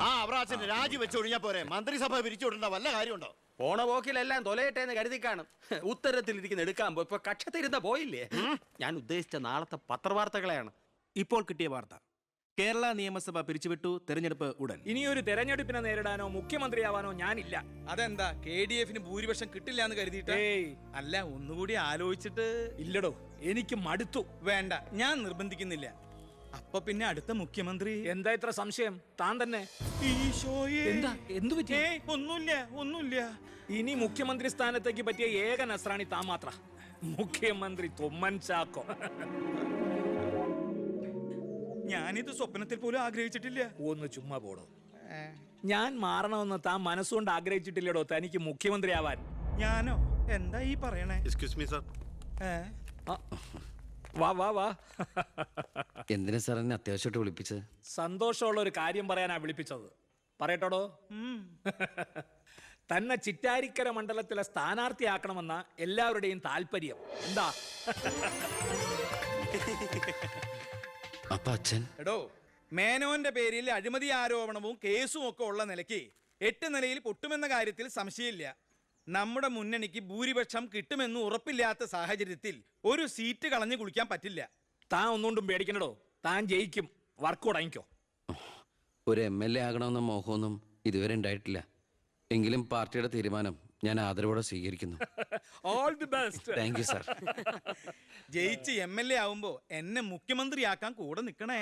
അവറാച്ചന്റെ രാജി വെച്ചൊഴിഞ്ഞാ പോരെ? മന്ത്രിസഭ പിരിച്ചുവിടേണ്ട വല്ല കാര്യമുണ്ടോ? പോണ പോക്കിലെല്ലാം തൊലയട്ടെ എന്ന് കരുതി കാണും. ഉത്തരത്തിലിരിക്കുന്ന എടുക്കാൻ പോയി ഇപ്പൊ കക്ഷത്തിരുന്ന പോയില്ലേ? ഞാൻ ഉദ്ദേശിച്ച നാളത്തെ പത്രവാർത്തകളെയാണ്. ഇപ്പോൾ കിട്ടിയ വാർത്ത, കേരള നിയമസഭ പിരിച്ചുവിട്ടു, തെരഞ്ഞെടുപ്പ് ഉടൻ. ഇനിയൊരു തെരഞ്ഞെടുപ്പിനെ നേരിടാനോ മുഖ്യമന്ത്രിയാവാനോ ഞാനില്ല. അതെന്താ? KDF-ന് ഭൂരിപക്ഷം കിട്ടില്ല എന്ന് കരുതിയിട്ട്? അല്ല, ഒന്നുകൂടി ആലോചിച്ചിട്ട്. ഇല്ലടോ, എനിക്ക് മടുത്തു. വേണ്ട, ഞാൻ നിർബന്ധിക്കുന്നില്ല. അപ്പൊ പിന്നെ അടുത്ത മുഖ്യമന്ത്രി? എന്താ ഇത്ര സംശയം? താൻ തന്നെ. എന്താ? എന്തു പറ്റി? ഒന്നുമില്ല. ഇനി മുഖ്യമന്ത്രി സ്ഥാനത്തേക്ക് പറ്റിയ ഏക നസ്രാണി താൻ മാത്ര. മുഖ്യമന്ത്രി തൊമ്മൻ ചാക്കോ. ഞാനിത് സ്വപ്നത്തിൽ പോലും ആഗ്രഹിച്ചിട്ടില്ല. ഒന്ന് ചുമ്മാ പോടോ. ഞാൻ മാറണമെന്ന് താൻ മനസ്സുകൊണ്ട് ആഗ്രഹിച്ചിട്ടില്ലടോ തനിക്ക് മുഖ്യമന്ത്രി ആവാൻ. ഞാനോ? എന്താ ഈ പറയണേ? Excuse me sir. വാ. എന്തിനാ സാർ എന്നെ അത്യാവശ്യമായിട്ട് വിളിപ്പിച്ചത്? സന്തോഷമുള്ള ഒരു കാര്യം പറയാനാ വിളിപ്പിച്ചത്. പറയട്ടോടോ. തന്നെ ചിറ്റാരിക്കര മണ്ഡലത്തിലെ സ്ഥാനാർത്ഥിയാക്കണമെന്ന എല്ലാവരുടെയും താല്പര്യം. എന്താ? അപ്പൊ അച്ഛൻ? എടോ, മേനോന്റെ പേരിൽ അഴിമതി ആരോപണവും കേസും ഒക്കെ ഉള്ള നിലയ്ക്ക് 8 നിലയിൽ പൊട്ടുമെന്ന കാര്യത്തിൽ സംശയമില്ല. നമ്മുടെ മുന്നണിക്ക് ഭൂരിപക്ഷം കിട്ടുമെന്ന് ഉറപ്പില്ലാത്ത സാഹചര്യത്തിൽ ഒരു സീറ്റ് കളഞ്ഞു കുളിക്കാൻ പറ്റില്ല. താൻ ഒന്നുകൊണ്ടും പേടിക്കണടോ, താൻ ജയിക്കും. വർക്ക് തുടങ്ങിക്കോ. ഒരു MLA ആകണമെന്ന മോഹമൊന്നും ഇതുവരെ ഉണ്ടായിട്ടില്ല. എങ്കിലും പാർട്ടിയുടെ തീരുമാനം ഞാൻ ആദരവോടെ സ്വീകരിക്കുന്നു. All the best. Thank you sir. ജയിച്ച് MLA ആവുമ്പോ എന്നെ മുഖ്യമന്ത്രിയാക്കാൻ കൂടെ നിൽക്കണേ.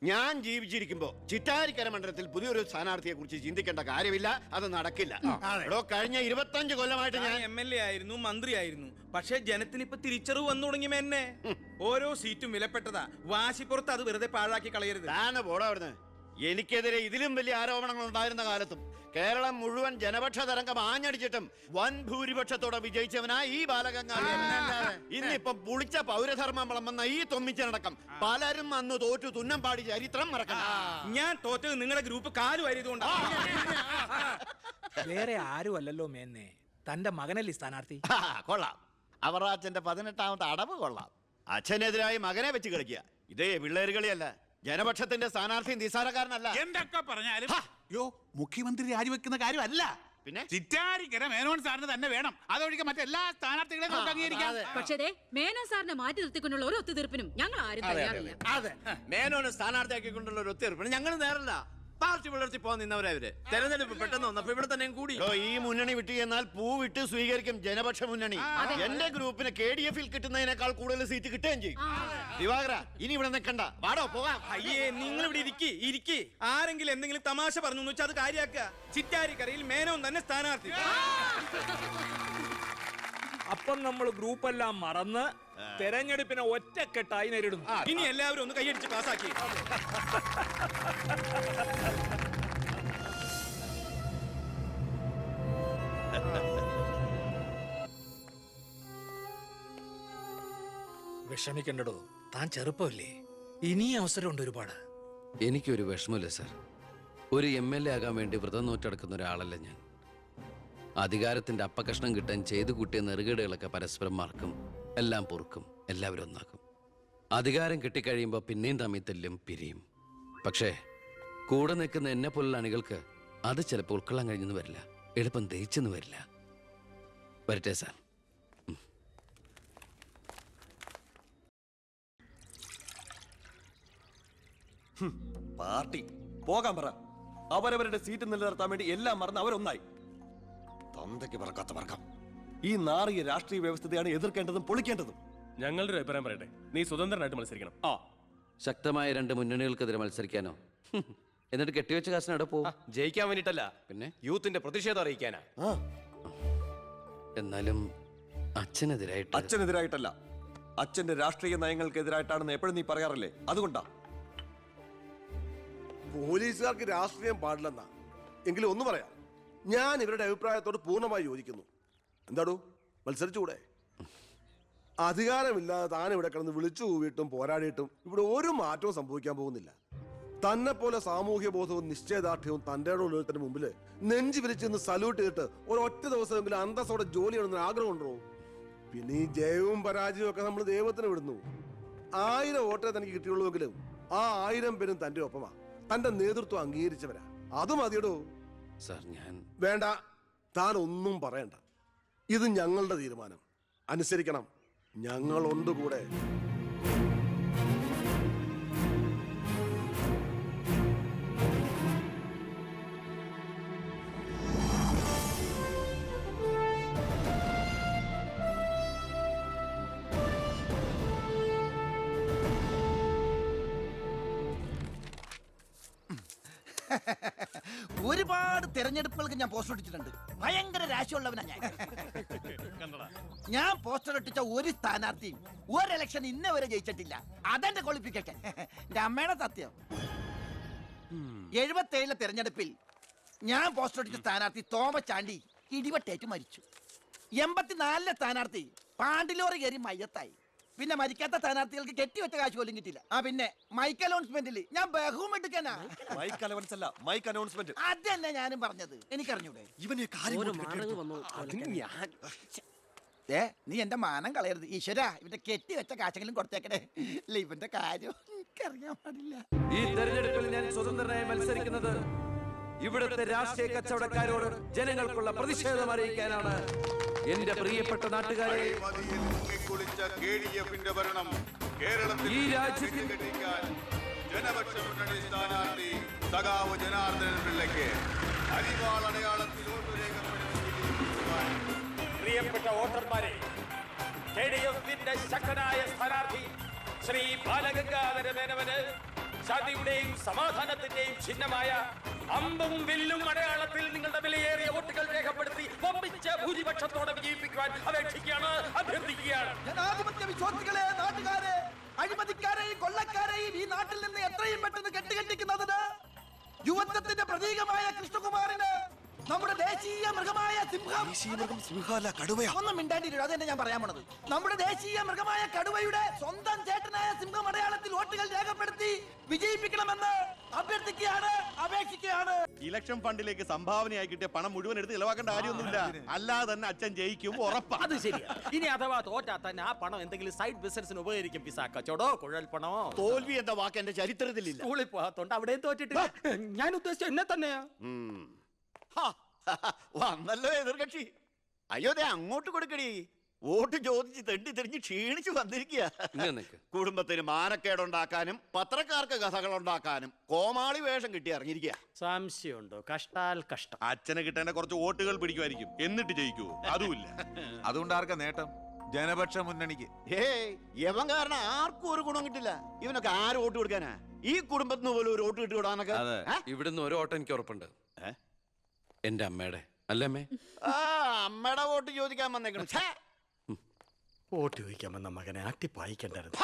ഞാൻ ജീവിച്ചിരിക്കുമ്പോ ചിറ്റാരിക്കര മണ്ഡലത്തിൽ പുതിയൊരു സ്ഥാനാർത്ഥിയെ കുറിച്ച് ചിന്തിക്കേണ്ട കാര്യമില്ല. അത് നടക്കില്ല. കഴിഞ്ഞ 25 കൊല്ലമായിട്ട് ഞാൻ MLA ആയിരുന്നു, മന്ത്രിയായിരുന്നു. പക്ഷെ ജനത്തിന് ഇപ്പൊ തിരിച്ചറിവ് വന്നു തുടങ്ങി. എന്നെ ഓരോ സീറ്റും വിലപ്പെട്ടതാ. വാശിപ്പുറത്ത് അത് വെറുതെ പാഴാക്കി കളയരുത്. പോടാ അവിടുന്ന്. എനിക്കെതിരെ ഇതിലും വലിയ ആരോപണങ്ങൾ ഉണ്ടായിരുന്ന കാലത്തും കേരളം മുഴുവൻ ജനപക്ഷ തരംഗം ആഞ്ഞടിച്ചിട്ടും വൻ ഭൂരിപക്ഷത്തോടെ വിജയിച്ചവനായി ഈ ബാലഗംഗാധരൻ. ഇന്നിപ്പം പുളിച്ച പൗരധർമ്മം വിളമ്പുന്ന ഈ തൊമ്മിച്ചടക്കം പലരും അന്ന് തോറ്റു തുന്നം പാടി ചരിത്രം മറക്കണം. ഞാൻ തോറ്റത് നിങ്ങളുടെ ഗ്രൂപ്പ് കാലു ആയതുകൊണ്ടാണ്. വേറെ ആരും അല്ലല്ലോ മേന്നെ, തന്റെ മകനല്ലേ സ്ഥാനാർത്ഥി. കൊള്ളാം. അവറാച്ചന്റെ 18ാമത്തെ അടവ് കൊള്ളാം. അച്ഛനെതിരായി മകനെ വെച്ച് കളിക്കുക. ഇതേ പിള്ളേര് കളിയല്ല. ജനപക്ഷത്തിന്റെ സ്ഥാനാർത്ഥി നിസ്സാരക്കാരനല്ല. എന്തൊക്കെ പറഞ്ഞാലും മുഖ്യമന്ത്രി രാജിവെക്കുന്ന കാര്യമല്ല. പിന്നെ ചിറ്റാരിക്കര മേനോൻ സാറിന് തന്നെ വേണം. അതൊഴികെ മറ്റെല്ലാ സ്ഥാനാർത്ഥികളെയും നമുക്ക് അംഗീകരിക്കാം. പക്ഷേ മേനോൻ സാറിനെ മാറ്റി നിർത്തിക്കൊണ്ടുള്ള ഒരു ഒത്തുതീർപ്പിനും ഞങ്ങൾ ആരും തയ്യാറില്ല. അതെ, മേനോനെ സ്ഥാനാർത്ഥിയാക്കിക്കൊണ്ടുള്ള ഒരു ഒത്തുതീർപ്പിന് ഞങ്ങൾ നേരല്ല. പാർട്ടി വളർത്തി പോകാൻ നിന്നവരവര്. തെരഞ്ഞെടുപ്പ് പെട്ടെന്ന് വന്നപ്പോ ഇവിടെ തന്നെ കൂടി. ഈ മുന്നണി വിട്ട് എന്നാൽ പൂ വിട്ട് സ്വീകരിക്കും ജനപക്ഷ മുന്നണി. എന്റെ ഗ്രൂപ്പിന് KDF-ൽ കിട്ടുന്നതിനേക്കാൾ കൂടുതൽ സീറ്റ് കിട്ടുകയും ചെയ്യും. ദിവാകര, ഇനി ഇവിടെ നിൽക്കണ്ട, വാടോ പോകാം. അയ്യേ, നിങ്ങൾ ഇവിടെ ഇരിക്കി. ആരെങ്കിലും എന്തെങ്കിലും തമാശ പറഞ്ഞു വെച്ചാൽ അത് കാര്യാക്കുക. ചിറ്റാരിക്കരയിൽ മേനോൻ തന്നെ സ്ഥാനാർത്ഥി. അപ്പം നമ്മൾ ഗ്രൂപ്പെല്ലാം മറന്ന് തെരഞ്ഞെടുപ്പിനെ ഒറ്റക്കെട്ടായി നേരിടുന്നു. ഇനി എല്ലാവരും ഒന്ന് കൈയടിച്ച് പാസാക്കി. വിഷമിക്കണ്ടോ, താൻ ചെറുപ്പമല്ലേ, ഇനി അവസരമുണ്ട് ഒരുപാട്. എനിക്കൊരു വിഷമമില്ല സാർ. ഒരു MLA ആകാൻ വേണ്ടി വ്രതം നോറ്റെടുക്കുന്ന ഒരാളല്ല ഞാൻ. അധികാരത്തിന്റെ അപ്പകഷ്ണം കിട്ടാൻ ചെയ്തു കൂട്ടിയ നെറുകേടുകളൊക്കെ പരസ്പരം മറക്കും, എല്ലാം പൊറുക്കും, എല്ലാവരും ഒന്നാക്കും. അധികാരം കിട്ടിക്കഴിയുമ്പോൾ പിന്നെയും തമ്മിൽ തെല്ലും പിരിയും. പക്ഷേ കൂടെ നിൽക്കുന്ന എന്നെ പോലുള്ള അണികൾക്ക് അത് ചിലപ്പോൾ ഉൾക്കൊള്ളാൻ കഴിഞ്ഞെന്ന് വരില്ല, എളുപ്പം ദഹിച്ചെന്ന് വരില്ല. വരട്ടെ സാർ. പാർട്ടി പോകാൻ പറ. അവരവരുടെ സീറ്റ് നിലനിർത്താൻ വേണ്ടി എല്ലാം മറന്ന് അവരൊന്നായി. തന്തയ്ക്ക് പറക്കാത്ത വർക്കം. ഈ നാറിയ രാഷ്ട്രീയ വ്യവസ്ഥയാണ് എതിർക്കേണ്ടതും പൊളിക്കേണ്ടതും. ഞങ്ങളുടെ ഒരു അഭിപ്രായം പറയട്ടെ, നീ സ്വതന്ത്രനായിട്ട് മത്സരിക്കണം. ശക്തമായ 2 മുന്നണികൾക്കെതിരെ മത്സരിക്കാനോ? എന്നിട്ട് കെട്ടിവെച്ച കാശിന് എവിടെ പോകും? ജയിക്കാൻ വേണ്ടിട്ടല്ല, പിന്നെ യൂത്തിന്റെ പ്രതിഷേധം അറിയിക്കാനാ. എന്നാലും അച്ഛനെതിരായിട്ടല്ല, അച്ഛന്റെ രാഷ്ട്രീയ നയങ്ങൾക്കെതിരായിട്ടാണെന്ന് എപ്പോഴും നീ പറയാറില്ലേ, അതുകൊണ്ടാ. പോലീസുകാർക്ക് രാഷ്ട്രീയം പാടില്ലെന്നാ. എങ്കിലും ഒന്ന് പറയാം, ഞാൻ ഇവരുടെ അഭിപ്രായത്തോട് പൂർണ്ണമായി യോജിക്കുന്നു. എന്താടോ, മത്സരിച്ചുകൂടെ? അധികാരമില്ലാതെ താൻ ഇവിടെ കിടന്ന് വിളിച്ചു കൂവിയിട്ടും പോരാടിയിട്ടും ഇവിടെ ഒരു മാറ്റവും സംഭവിക്കാൻ പോകുന്നില്ല. തന്നെ പോലെ സാമൂഹ്യ ബോധവും നിശ്ചയദാർഢ്യവും തന്റെ ഉള്ളതിന് മുമ്പിൽ നെഞ്ചു വിരിച്ചെന്ന് സല്യൂട്ട് ചെയ്തിട്ട് ഒരൊറ്റ ദിവസമെങ്കിലും അന്തസ്സോടെ ജോലി ചെയ്യണമെന്ന് ആഗ്രഹം ഉണ്ടോ? പിന്നെ ഈ ജയവും പരാജയവും ഒക്കെ നമ്മൾ ദൈവത്തിന് വിടുന്നു. 1000 വോട്ടേ തനിക്ക് കിട്ടിയുള്ളൂവെങ്കിലും ആ 1000 പേരും തന്റെ ഒപ്പമാ. തന്റെ നേതൃത്വം അംഗീകരിച്ചവരാ. അത് മതിയടോ. സാർ ഞാൻ വേണ്ട, താൻ ഒന്നും പറയണ്ട. ഇത് ഞങ്ങളുടെ തീരുമാനം. അനുസരിക്കണം. ഞങ്ങളുണ്ട് കൂടെ. ഒരുപാട് തെരഞ്ഞെടുപ്പുകൾക്ക് ഞാൻ പോസ്റ്റർ ഒട്ടിച്ചിട്ടുണ്ട്. ഭയങ്കര രാശിയുള്ളവനാ ഞാൻ. ഞാൻ പോസ്റ്റർ ഒട്ടിച്ച ഒരു സ്ഥാനാർത്ഥിയും ഒരു ഇലക്ഷൻ ഇന്നേ വരെ ജയിച്ചിട്ടില്ല. അതെന്റെ ക്വാളിഫിക്കേഷൻ. എന്റെ അമ്മയുടെ സത്യം. 77 തെരഞ്ഞെടുപ്പിൽ ഞാൻ പോസ്റ്റർ ഒട്ടിച്ച സ്ഥാനാർത്ഥി തോമസ് ചാണ്ടി ഇടിവട്ടേറ്റ് മരിച്ചു. 84 സ്ഥാനാർത്ഥി പാണ്ടിലോറി കയറി മയ്യത്തായി. പിന്നെ മരിക്കാത്ത സ്ഥാനാർത്ഥികൾക്ക് കെട്ടിവെച്ച കാശ് പോലും കിട്ടില്ല. പിന്നെ മൈക്ക് അനൗൺസ്മെന്റിൽ ഞാൻ ബഹുമെടുക്കാനാ. മൈക്ക് അലവൻസ് അല്ല, മൈക്ക് അനൗൺസ്മെന്റ്. അതന്നെ ഞാനും പറഞ്ഞത്. എനിക്കറിഞ്ഞൂടെ? ഇവനെ നീ എന്റെ മാനം കളയരുത് ഈശ്വര. ഇവന്റെ കെട്ടിവെച്ച കാശെങ്കിലും കൊടുത്തേക്കണേ. ഇല്ല, ഇവന്റെ കാര്യം എനിക്കറിയാൻ പാടില്ല. ഈ തെരഞ്ഞെടുപ്പിൽ ഞാൻ സ്വതന്ത്രനായി മത്സരിക്കുന്നത് ഇവിടുത്തെ രാഷ്ട്രീയ കച്ചവടക്കാരോട് ജനങ്ങൾക്കുള്ള പ്രതിഷേധം അറിയിക്കാനാണ്. എന്റെ പ്രിയപ്പെട്ട നാട്ടുകാരെ, ഈ രാജ്യത്തിൽ ജനപക്ഷ മുന്നണി സ്ഥാനാർത്ഥി സഖാവ് ജനാർദ്ദനൻ പിള്ളയ്ക്ക് അരിവാൾ അടയാളത്തിൽ വോട്ട് രേഖപ്പെടുത്തുവാൻ പ്രിയപ്പെട്ട വോട്ടർമാരെ, KDF-ന്റെ ശക്തനായ സ്ഥാനാർത്ഥി ശ്രീ ബാലഗംഗാധര മേനോന് ശാന്തിയുടെയും സമാധാനത്തിന്റെയും ചിഹ്നമായ അമ്പും വില്ലും അടയാളത്തിൽ നിങ്ങളുടെ വിലയേറിയ വോട്ടുകൾ രേഖപ്പെടുത്തി വമ്പിച്ച ഭൂരിപക്ഷത്തോടെ വിജയിപ്പിക്കുവാൻ അപേക്ഷിക്കുകയാണ്, അഭ്യർത്ഥിക്കുകയാണ്. ജനാധിപത്യ വിശ്വാസികളെ, നാട്ടുകാരെ, അഴിമതിക്കാരെയും കൊള്ളക്കാരെയും ഈ നാട്ടിൽ നിന്ന് എത്രയും പെട്ടെന്ന് കെട്ടുകെട്ടിക്കുന്നതിന് യുവത്വത്തിന്റെ പ്രതീകമായ കൃഷ്ണകുമാറിന് നമ്മുടെ ദേശീയ മൃഗമായ സിംഹം, ഒന്നും മിണ്ടാണ്ടിരിക്കും. അതെന്നെ ഞാൻ പറയാൻ പോണത്. നമ്മുടെ ദേശീയ മൃഗമായ കടുവയുടെ സ്വന്തം ചേട്ടനായ സിംഹം അടയാളത്തിൽ വോട്ടുകൾ രേഖപ്പെടുത്തി വിജയിപ്പിക്കണമെന്ന് അഭ്യർത്ഥിക്കുകയാണ്, അപേക്ഷിക്കുകയാണ്. ഇലക്ഷൻ ഫണ്ടിലേക്ക് സംഭാവനയായി കിട്ടിയ പണം മുഴുവൻ എടുത്ത് ഇളവാക്കേണ്ട കാര്യമൊന്നുമില്ല. അല്ലാതെ തന്നെ അച്ഛൻ ജയിക്കും, ഉറപ്പാ. അത് ശരിയാ. ഇനി അഥവാ തോറ്റാ തന്നെ ആ പണം എന്തെങ്കിലും സൈഡ് ബിസിനസിന് ഉപകരിക്കും. പിസാ കച്ചവടോ കുഴൽപ്പണമോ. തോൽവി എന്ന വാക്ക് എന്റെ ചരിത്രത്തിലില്ല. സ്കൂളിൽ പോകാത്തോണ്ട് അവിടെയും തോറ്റിട്ടില്ല. ഞാൻ ഉദ്ദേശിച്ച എന്നെ തന്നെയാ. വന്നല്ലോ എതിർകക്ഷി. അയ്യോ, ദേ അങ്ങോട്ട് കൊടുക്കടി. വോട്ട് ചോദിച്ച് തെണ്ടി തെറിഞ്ഞ് ക്ഷീണിച്ച് വന്നിരിക്കുക. കുടുംബത്തിന് മാനക്കേടുണ്ടാക്കാനും പത്രക്കാർക്ക് കഥകൾ ഉണ്ടാക്കാനും കോമാളി വേഷം കിട്ടി ഇറങ്ങിയിരിക്കുക. സംശയമുണ്ടോ? കഷ്ടാൽ കഷ്ടം. അച്ഛനെ കിട്ടേണ്ട കുറച്ച് വോട്ടുകൾ പിടിക്കുമായിരിക്കും, എന്നിട്ട് ജയിക്കൂ. അതുമില്ല. അതുകൊണ്ട് ആർക്കാ നേട്ടം? ജനപക്ഷ മുന്നണിക്ക്. യവൻ കാരണം ആർക്കും ഒരു ഗുണം കിട്ടില്ല. ഇവനൊക്കെ ആര് വോട്ട് കൊടുക്കാനാ? ഈ കുടുംബത്തിന് പോലും ഒരു വോട്ട് കിട്ടിവിടാനൊക്കെ. ഇവിടുന്ന് ഒരു വോട്ട് എനിക്ക് ഉറപ്പുണ്ട്. എന്റെ അമ്മയുടെ അല്ലമ്മേ. അമ്മയുടെ വോട്ട് ചോദിക്കാൻ വന്നേക്കണം. വോട്ട് ചോദിക്കാൻ വന്ന മകനെ ആട്ടി പായിക്കണ്ടായിരുന്നു.